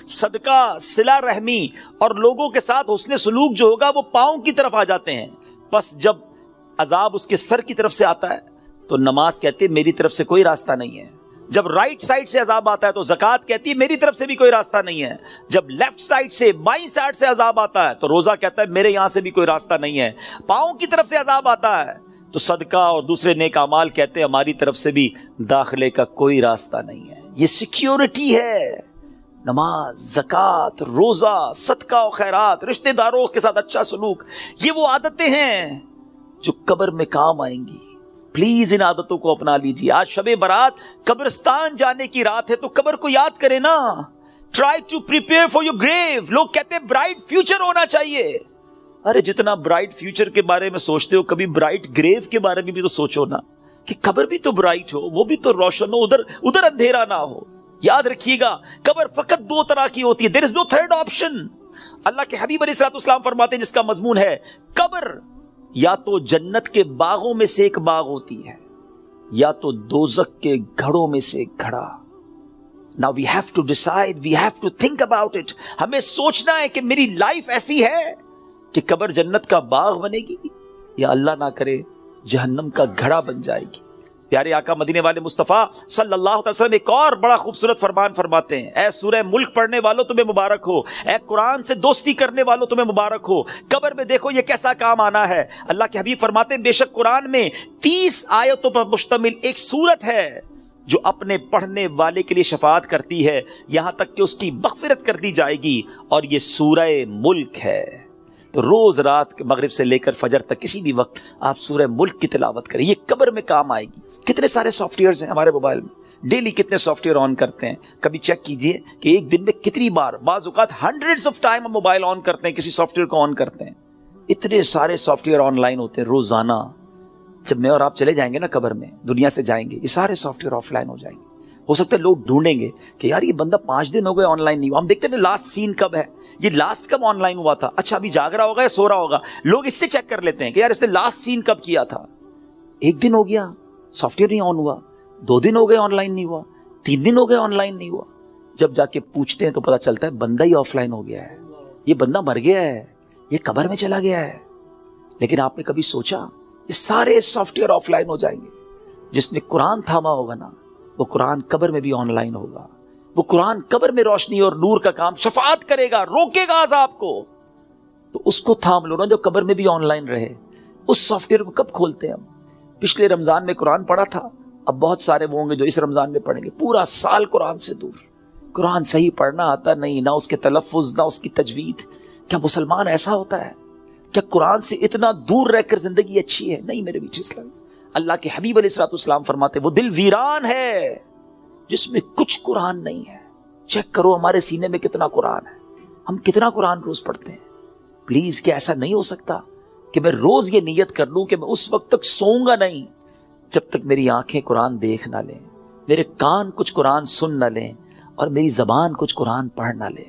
صدقہ, صلہ رحمی اور لوگوں کے ساتھ حسن سلوک جو ہوگا وہ پاؤں کی طرف آ جاتے ہیں. بس جب عذاب اس کے سر کی طرف سے آتا ہے تو نماز کہتی ہے میری طرف سے کوئی راستہ نہیں ہے. جب رائٹ سائڈ سے عذاب آتا ہے تو زکوٰۃ کہتی ہے میری طرف سے بھی کوئی راستہ نہیں ہے. جب لیفٹ سائڈ سے بائیں سائڈ سے عذاب آتا ہے تو روزہ کہتا ہے میرے یہاں سے بھی کوئی راستہ نہیں ہے. پاؤں کی طرف سے عذاب آتا ہے تو صدقہ اور دوسرے نیک اعمال کہتے ہیں ہماری طرف سے بھی داخلے کا کوئی راستہ نہیں ہے. یہ سیکیورٹی ہے. نماز, زکوٰۃ, روزہ, صدقہ و خیرات, رشتہ داروں کے ساتھ اچھا سلوک, یہ وہ عادتیں ہیں جو قبر میں کام آئیں گی. پلیز ان عادتوں کو اپنا لیجیے. آج شب برات قبرستان جانے کی رات ہے تو قبر کو یاد کریں نا. Try to prepare for your grave. لوگ کہتے ہیں برائٹ فیوچر ہونا چاہیے. ارے جتنا برائٹ فیوچر کے بارے میں سوچتے ہو کبھی برائٹ گریو کے بارے میں بھی تو سوچو نا, کہ قبر بھی تو برائٹ ہو, وہ بھی تو روشن ہو, ادھر اندھیرا نہ ہو. یاد رکھیے گا قبر فقط دو طرح کی ہوتی ہے. دیر از نو تھرڈ آپشن. اللہ کے حبیب علیہ الصلوۃ والسلام فرماتے ہیں جس کا مضمون ہے قبر یا تو جنت کے باغوں میں سے ایک باغ ہوتی ہے یا تو دوزخ کے گھڑوں میں سے ایک گھڑا. Now we have to decide, we have to think about it. ہمیں سوچنا ہے کہ میری لائف ایسی ہے کہ قبر جنت کا باغ بنے گی یا اللہ نہ کرے جہنم کا گھڑا بن جائے گی. پیارے آقا مدینے والے مصطفیٰ صلی اللہ علیہ وسلم ایک اور بڑا خوبصورت فرمان فرماتے ہیں, اے سورہ ملک پڑھنے والوں تمہیں مبارک ہو, اے قرآن سے دوستی کرنے والوں تمہیں مبارک ہو. قبر میں دیکھو یہ کیسا کام آنا ہے. اللہ کے حبیب فرماتے ہیں بے شک قرآن میں 30 آیتوں پر مشتمل ایک سورت ہے جو اپنے پڑھنے والے کے لیے شفاعت کرتی ہے یہاں تک کہ اس کی مغفرت کر دی جائے گی, اور یہ سورہ ملک ہے. تو روز رات مغرب سے لے کر فجر تک کسی بھی وقت آپ سورہ ملک کی تلاوت کریں, یہ قبر میں کام آئے گی. کتنے سارے سافٹ ویئرز ہیں ہمارے موبائل میں, ڈیلی کتنے سافٹ ویئر آن کرتے ہیں. کبھی چیک کیجئے کہ ایک دن میں کتنی بار, بعض اوقات ہنڈریڈز آف ٹائم ہم موبائل آن کرتے ہیں, کسی سافٹ ویئر کو آن کرتے ہیں. اتنے سارے سافٹ ویئر آن لائن ہوتے ہیں روزانہ. جب میں اور آپ چلے جائیں گے نا قبر میں, دنیا سے جائیں گے, یہ سارے سافٹ ویئر آف لائن ہو جائیں گے. ہو سکتا ہے لوگ ڈھونڈیں گے کہ یار یہ بندہ 5 دن ہو گئے آن لائن نہیں ہوا. ہم دیکھتے ہیں لاسٹ سین کب ہے, یہ لاسٹ کب آن لائن ہوا تھا, اچھا ابھی جاگ رہا ہوگا یا سو رہا ہوگا. لوگ اس سے چیک کر لیتے ہیں کہ یار اس نے لاسٹ سین کب کیا تھا. 1 دن ہو گیا سافٹ ویئر نہیں آن ہوا, 2 دن ہو گئے آن لائن نہیں ہوا, 3 دن ہو گئے آن لائن نہیں ہوا. جب جا کے پوچھتے ہیں تو پتا چلتا ہے بندہ ہی آف لائن ہو گیا ہے, یہ بندہ مر گیا ہے, یہ قبر میں چلا گیا ہے. لیکن آپ نے کبھی سوچا یہ سارے سافٹ ویئر آف لائن ہو جائیں گے. جس نے قرآن تھاما ہوگا نا وہ قرآن قبر میں بھی آن لائن ہوگا. وہ قرآن قبر میں روشنی اور نور کا کام شفاعت کرے گا, روکے گا عذاب کو. تو اس کو تھام لو نا جو قبر میں بھی آن لائن رہے. اس سافٹ ویئر کو کب کھولتے ہیں ہم؟ پچھلے رمضان میں قرآن پڑھا تھا, اب بہت سارے وہ ہوں گے جو اس رمضان میں پڑھیں گے. پورا سال قرآن سے دور, قرآن صحیح پڑھنا آتا نہیں, نہ اس کے تلفظ نہ اس کی تجوید. کیا مسلمان ایسا ہوتا ہے؟ کیا قرآن سے اتنا دور رہ کر زندگی اچھی ہے؟ نہیں میرے بیچ اسلام. اللہ کے حبیب علیہ الصلوۃ والسلام فرماتے وہ دل ویران ہے جس میں کچھ قرآن نہیں ہے. چیک کرو ہمارے سینے میں کتنا قرآن ہے, ہم کتنا قرآن روز پڑھتے ہیں. پلیز کیا ایسا نہیں ہو سکتا کہ میں روز یہ نیت کر لوں کہ میں اس وقت تک سوؤں گا نہیں جب تک میری آنکھیں قرآن دیکھ نہ لیں, میرے کان کچھ قرآن سن نہ لیں, اور میری زبان کچھ قرآن پڑھ نہ لے.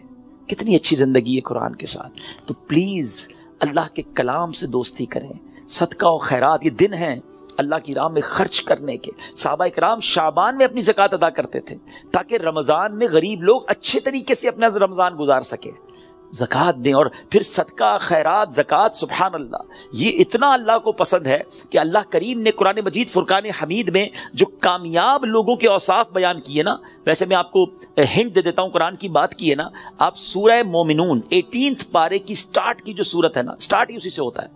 کتنی اچھی زندگی ہے قرآن کے ساتھ. تو پلیز اللہ کے کلام سے دوستی کریں. صدقہ و خیرات یہ دن ہیں اللہ کی راہ میں خرچ کرنے کے. صحابہ کرام شعبان میں اپنی زکوٰۃ ادا کرتے تھے تاکہ رمضان میں غریب لوگ اچھے طریقے سے اپنا رمضان گزار سکے. زکوٰۃ دیں اور پھر صدقہ خیرات زکوٰۃ. سبحان اللہ, یہ اتنا اللہ کو پسند ہے کہ اللہ کریم نے قرآن مجید فرقان حمید میں جو کامیاب لوگوں کے اوصاف بیان کیے نا, ویسے میں آپ کو ہنٹ دے دیتا ہوں, قرآن کی بات کی ہے نا, آپ سورہ مومنون 18 پارے کی سٹارٹ کی جو سورت ہے نا, سٹارٹ ہی اسی سے ہوتا ہے.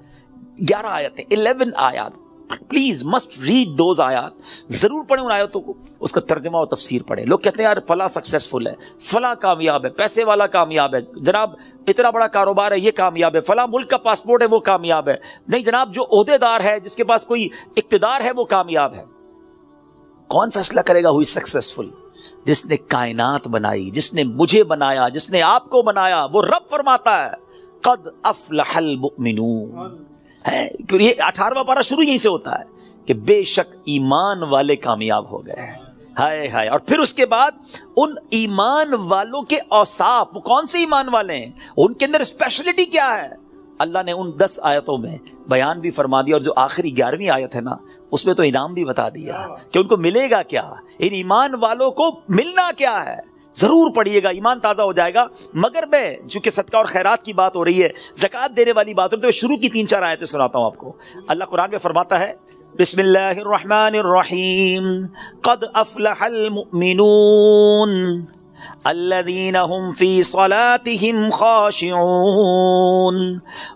11 آیتیں, 11 آیات. پلیز مسٹ ریڈ دوز آیات, ضرور پڑھیں ان آیاتوں کو, اس کا ترجمہ اور تفسیر پڑھیں. لوگ کہتے ہیں یار فلاں سکسیسفل ہے, فلاں کامیاب ہے, پیسے والا کامیاب ہے, جناب اتنا بڑا کاروبار ہے یہ کامیاب ہے, فلاں ملک کا پاسپورٹ ہے وہ کامیاب ہے. نہیں جناب, جو عہدے دار ہے جس کے پاس کوئی اقتدار ہے وہ کامیاب ہے. کون فیصلہ کرے گا ہوئی سکسیسفل؟ جس نے کائنات بنائی, جس نے مجھے بنایا, جس نے آپ کو بنایا, وہ رب فرماتا ہے قد افلح المؤمنون ہے، یہ 18واں پارہ شروع یہیں سے ہوتا ہے کہ بے شک ایمان والے کامیاب ہو گئے ہیں. ہائے ہائے. اور پھر اس کے بعد ان ایمان والوں کے اوصاف، وہ کون سے ایمان والے ہیں، ان کے اندر اسپیشلٹی کیا ہے، اللہ نے ان 10 آیتوں میں بیان بھی فرما دیا. اور جو آخری 11ویں آیت ہے نا، اس میں تو انعام بھی بتا دیا کہ ان کو ملے گا کیا، ان ایمان والوں کو ملنا کیا ہے. ضرور پڑھیے گا، ایمان تازہ ہو جائے گا. مگر میں چونکہ صدقہ اور خیرات کی بات ہو رہی ہے، زکوٰۃ دینے والی بات ہو رہی ہے، تو شروع کی 3-4 آیتیں سناتا ہوں آپ کو. اللہ قرآن میں فرماتا ہے بسم اللہ الرحمن الرحیم قد افلح المؤمنون الذین هم فی صلاتهم خاشعون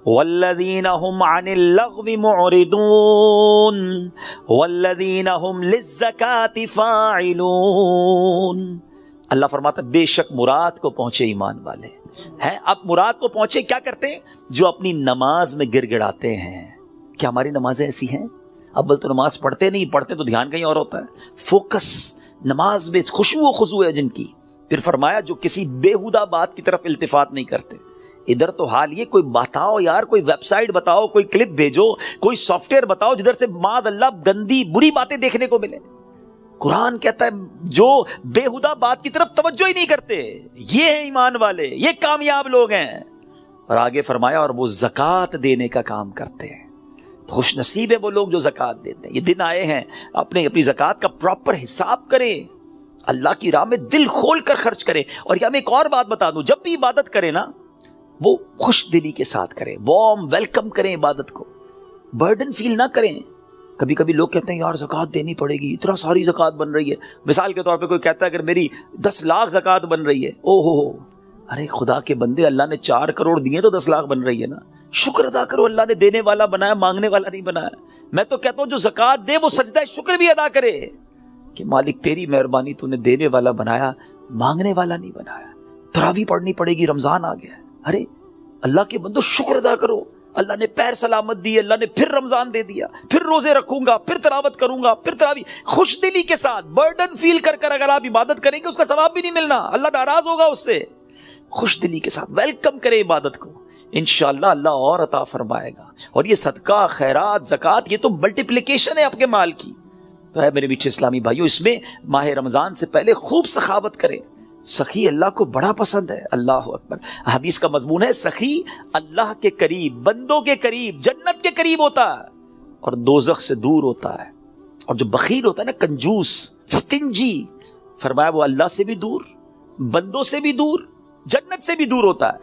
والذین هم عن اللغو معرضون والذین هم للزکاة فاعلون. اللہ فرماتا ہے بے شک مراد کو پہنچے ایمان والے ہیں. اب مراد کو پہنچے کیا کرتے ہیں؟ جو اپنی نماز میں گر گڑاتے ہیں. کیا ہماری نمازیں ایسی ہیں؟ اول تو نماز پڑھتے نہیں، پڑھتے تو دھیان کہیں اور ہوتا ہے. فوکس نماز میں خشوع و خضوع ہے جن کی. پھر فرمایا جو کسی بیہودہ بات کی طرف التفات نہیں کرتے. ادھر تو حال یہ، کوئی بتاؤ یار، کوئی ویب سائٹ بتاؤ، کوئی کلپ بھیجو، کوئی سافٹ ویئر بتاؤ جدھر سے معاذ اللہ گندی بری باتیں دیکھنے کو ملے. قرآن کہتا ہے جو بیہودہ بات کی طرف توجہ ہی نہیں کرتے، یہ ہیں ایمان والے، یہ کامیاب لوگ ہیں. اور آگے فرمایا اور وہ زکوٰۃ دینے کا کام کرتے ہیں. خوش نصیب ہے وہ لوگ جو زکوٰۃ دیتے ہیں. یہ دن آئے ہیں، اپنی زکوٰۃ کا پراپر حساب کریں، اللہ کی راہ میں دل کھول کر خرچ کریں. اور یہ میں ایک اور بات بتا دوں، جب بھی عبادت کریں نا، وہ خوش دلی کے ساتھ کریں، وارم ویلکم کریں عبادت کو، برڈن فیل نہ کریں. کبھی کبھی لوگ کہتے ہیں یار زکوٰۃ دینی پڑے گی، اتنا ساری زکوٰۃ بن رہی ہے. مثال کے طور پہ کوئی کہتا ہے اگر میری 10 لاکھ زکوٰۃ بن رہی ہے، او ہو، ارے خدا کے بندے، اللہ نے 4 کروڑ دیے تو 10 لاکھ بن رہی ہے نا. شکر ادا کرو، اللہ نے دینے والا بنایا، مانگنے والا نہیں بنایا. میں تو کہتا ہوں جو زکوٰۃ دے وہ سجدہ شکر بھی ادا کرے کہ مالک تیری مہربانی، تو نے دینے والا بنایا، مانگنے والا نہیں بنایا. تراویح پڑھنی پڑے گی، رمضان آ گیا ہے. ارے اللہ کے بندو شکر ادا کرو، اللہ نے پیر سلامت دی، اللہ نے پھر رمضان دے دیا، پھر روزے رکھوں گا، پھر تلاوت کروں گا، پھر تراویح. خوش دلی کے ساتھ برڈن فیل کر کر اگر آپ عبادت کریں گے اس کا ثواب بھی نہیں ملنا، اللہ ناراض ہوگا اس سے. خوش دلی کے ساتھ ویلکم کریں عبادت کو، انشاءاللہ اللہ اور عطا فرمائے گا. اور یہ صدقہ، خیرات، زکوٰۃ، یہ تو ملٹیپلیکیشن ہے آپ کے مال کی. تو ہے میرے میٹھے اسلامی بھائیو، اس میں ماہ رمضان سے پہلے خوب سخاوت کریں. سخی اللہ کو بڑا پسند ہے. اللہ اکبر. حدیث کا مضمون ہے سخی اللہ کے قریب، بندوں کے قریب، جنت کے قریب ہوتا ہے اور دوزخ سے دور ہوتا ہے. اور جو بخیل ہوتا ہے نا، کنجوس، سٹنجی، فرمایا وہ اللہ سے بھی دور، بندوں سے بھی دور، جنت سے بھی دور ہوتا ہے،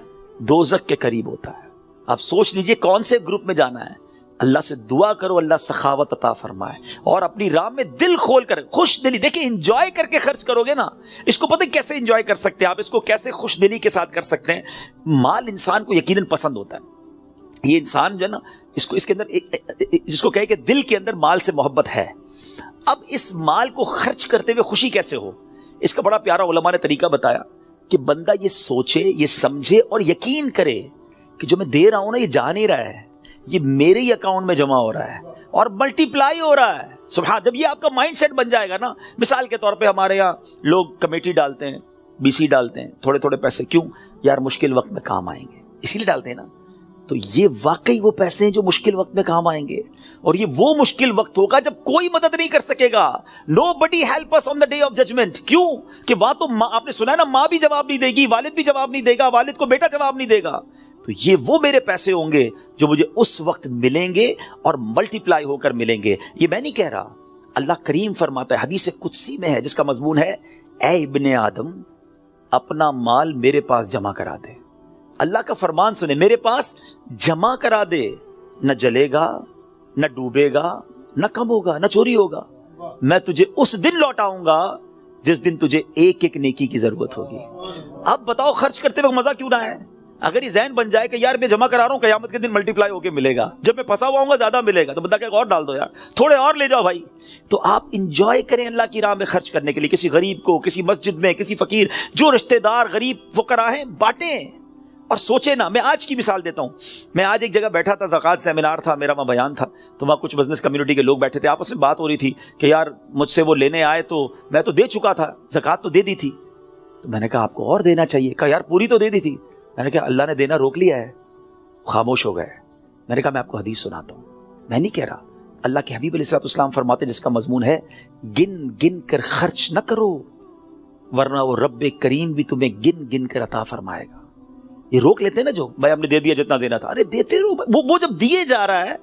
دوزخ کے قریب ہوتا ہے. آپ سوچ لیجئے کون سے گروپ میں جانا ہے. اللہ سے دعا کرو اللہ سخاوت عطا فرمائے اور اپنی راہ میں دل کھول کر خوش دلی. دیکھیں انجوائے کر کے خرچ کرو گے نا، اس کو پتہ کیسے انجوائے کر سکتے ہیں آپ، اس کو کیسے خوش دلی کے ساتھ کر سکتے ہیں. مال انسان کو یقیناً پسند ہوتا ہے. یہ انسان جو ہے نا، اس کے اندر جس کو کہے کہ دل کے اندر مال سے محبت ہے. اب اس مال کو خرچ کرتے ہوئے خوشی کیسے ہو، اس کا بڑا پیارا علماء نے طریقہ بتایا کہ بندہ یہ سوچے، یہ سمجھے اور یقین کرے کہ جو میں دے رہا ہوں نا، یہ جا نہیں رہا ہے، یہ میرے ہی اکاؤنٹ میں جمع ہو رہا ہے اور ملٹی پلائی ہو رہا ہے. سبحان. جب یہ آپ کا مائنڈ سیٹ بن جائے گا نا، مثال کے طور پہ ہمارے یہاں لوگ کمیٹی ڈالتے ہیں، BC ڈالتے ہیں، تھوڑے تھوڑے پیسے. کیوں یار؟ مشکل وقت میں کام آئیں گے، اسی لیے ڈالتے ہیں نا. تو یہ واقعی وہ پیسے ہیں جو مشکل وقت میں کام آئیں گے. اور یہ وہ مشکل وقت ہوگا جب کوئی مدد نہیں کر سکے گا. Nobody help us on the day of judgment. کیوں کہ وہاں تو آپ نے سنا ہے نا، ماں بھی جواب نہیں دے گی، والد بھی جواب نہیں دے گا، والد کو بیٹا جواب نہیں دے گا. تو یہ وہ میرے پیسے ہوں گے جو مجھے اس وقت ملیں گے اور ملٹی پلائی ہو کر ملیں گے. یہ میں نہیں کہہ رہا، اللہ کریم فرماتا ہے، حدیث قدسی میں ہے جس کا مضمون ہے اے ابن آدم اپنا مال میرے پاس جمع کرا دے. اللہ کا فرمان سنے، میرے پاس جمع کرا دے، نہ جلے گا، نہ ڈوبے گا، نہ کم ہوگا، نہ چوری ہوگا. میں تجھے اس دن لوٹاؤں گا جس دن تجھے ایک ایک نیکی کی ضرورت ہوگی. اب بتاؤ خرچ کرتے وقت مزہ کیوں نہ ہے؟ اگر یہ ذہن بن جائے کہ یار میں جمع کرا رہا ہوں، قیامت کے دن ملٹی پلائی ہو کے ملے گا، جب میں پھنسا ہوا ہوں گا زیادہ ملے گا، تو بندہ کہ اور ڈال دو یار، تھوڑے اور لے جاؤ بھائی. تو آپ انجوائے کریں اللہ کی راہ میں خرچ کرنے کے لیے. کسی غریب کو، کسی مسجد میں، کسی فقیر، جو رشتہ دار غریب فقراء ہیں، بانٹیں. اور سوچے نا، میں آج کی مثال دیتا ہوں. میں آج ایک جگہ بیٹھا تھا، زکوٰۃ سیمینار تھا میرا، وہاں بیان تھا، تو وہاں کچھ بزنس کمیونٹی کے لوگ بیٹھے تھے، آپس میں بات ہو رہی تھی کہ یار مجھ سے وہ لینے آئے تو میں تو دے چکا تھا، زکوٰۃ تو دے دی تھی. تو میں نے کہا آپ کو اور دینا چاہیے. کہا یار پوری تو دے دی تھی. میں نے کہا اللہ نے دینا روک لیا ہے. خاموش ہو گئے. میں نے کہا میں آپ کو حدیث سناتا ہوں. میں نہیں کہہ رہا, اللہ کے حبیب علیہ السلام فرماتے جس کا مضمون ہے گن گن کر خرچ نہ کرو ورنہ وہ رب کریم بھی تمہیں گن گن کر عطا فرمائے گا. یہ روک لیتے ہیں نا جو بھائی ہم نے دے دیا جتنا دینا تھا, ارے دیتے رہو. وہ جب دیے جا رہا ہے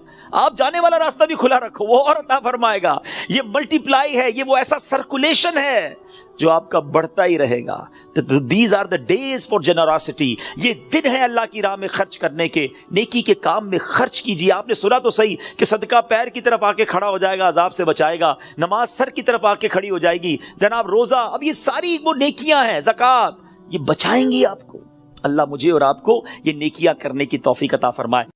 آپ جانے والا راستہ بھی کھلا رکھو, وہ اور عطا فرمائے گا. یہ ملٹیپلائی ہے, یہ وہ ایسا سرکولیشن ہے جو آپ کا بڑھتا ہی رہے گا. These are the days for generosity. یہ دن ہے اللہ کی راہ میں خرچ کرنے کے, نیکی کے کام میں خرچ کیجیے. آپ نے سنا تو صحیح کہ صدقہ پیر کی طرف آ کے کھڑا ہو جائے گا, عذاب سے بچائے گا. نماز سر کی طرف آ کے کھڑی ہو جائے گی. جناب روزہ, اب یہ ساری وہ نیکیاں ہیں, زکوٰۃ, یہ بچائیں گی آپ کو. اللہ مجھے اور آپ کو یہ نیکیاں کرنے کی توفیق عطا فرمائے.